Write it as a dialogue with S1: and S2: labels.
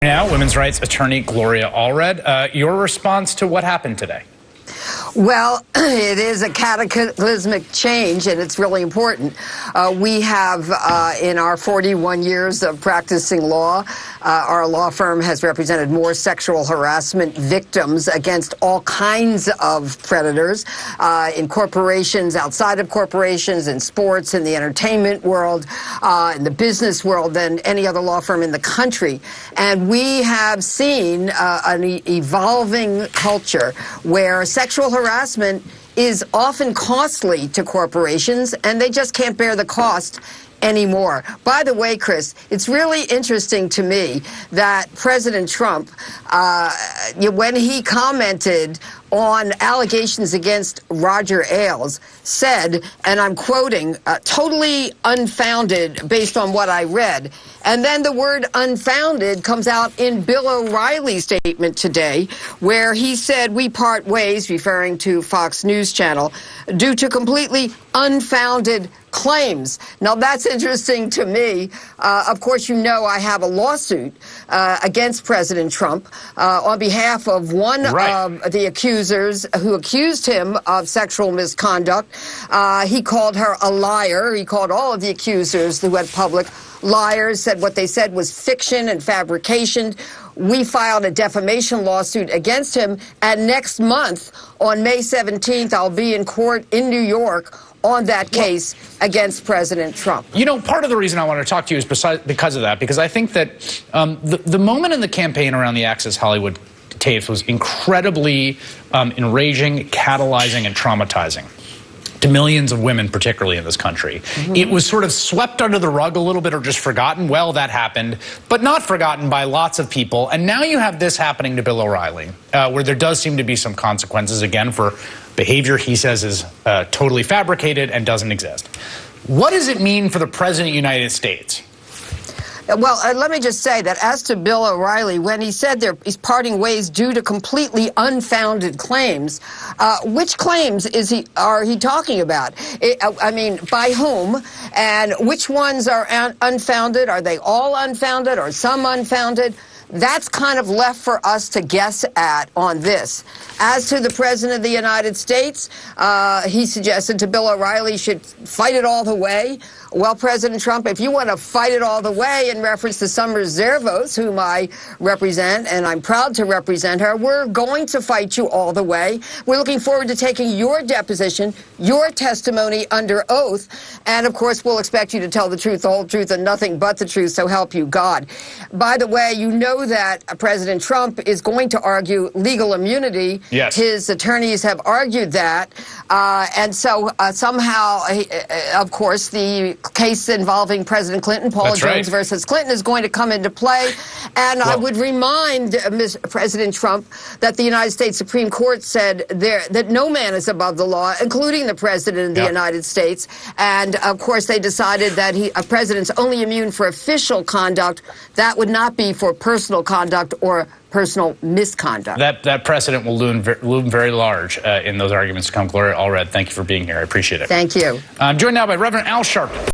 S1: Now, women's rights attorney Gloria Allred, your response to what happened today?
S2: Well, it is a cataclysmic change, and it's really important. We have, in our 41 years of practicing law, our law firm has represented more sexual harassment victims against all kinds of predators in corporations, outside of corporations, in sports, in the entertainment world, in the business world than any other law firm in the country. And we have seen an evolving culture where sexual harassment is often costly to corporations, and they just can't bear the cost anymore. By the way, Chris, it's really interesting to me that President Trump, when he commented on allegations against Roger Ailes, said, and I'm quoting, totally unfounded based on what I read. And then the word unfounded comes out in Bill O'Reilly's statement today, where he said, "We part ways," referring to Fox News Channel, "due to completely unfounded claims." Now, that's interesting to me. Of course, you know I have a lawsuit against President Trump on behalf of one of the accusers who accused him of sexual misconduct. He called her a liar. He called all of the accusers who went public liars, said what they said was fiction and fabrication. We filed a defamation lawsuit against him, and next month, on May 17th, I'll be in court in New York on that case against President Trump.
S1: You know, part of the reason I want to talk to you is because of that, because I think that the moment in the campaign around the Access Hollywood tapes was incredibly enraging, catalyzing, and traumatizing to millions of women, particularly in this country. It was sort of swept under the rug a little bit, or just forgotten. Well, that happened, but not forgotten by lots of people. And now you have this happening to Bill O'Reilly, where there does seem to be some consequences, again, for behavior he says is totally fabricated and doesn't exist. What does it mean for the President of the United States?
S2: Well, let me just say that as to Bill O'Reilly, when he said he's parting ways due to completely unfounded claims, which claims are he talking about? I mean, by whom? And which ones are unfounded? Are they all unfounded or some unfounded? That's kind of left for us to guess at on this. As to the President of the United States, he suggested to Bill O'Reilly should fight it all the way. Well, President Trump, if you want to fight it all the way in reference to Summer Zervos, whom I represent, and I'm proud to represent her, we're going to fight you all the way. We're looking forward to taking your deposition, your testimony under oath, and of course, we'll expect you to tell the truth, the whole truth, and nothing but the truth, so help you God. By the way, you know that President Trump is going to argue legal immunity.
S1: Yes.
S2: His attorneys have argued that, and so somehow, of course, the case involving President Clinton, Paula Jones versus Clinton, is going to come into play. And I would remind President Trump that the United States Supreme Court said that no man is above the law, including the President of the United States. And, of course, they decided that a president's only immune for official conduct. That would not be for personal conduct or personal misconduct.
S1: That precedent will loom very large in those arguments to come. Gloria Allred, thank you for being here. I appreciate it.
S2: Thank you.
S1: I'm joined now by Reverend Al Sharpton.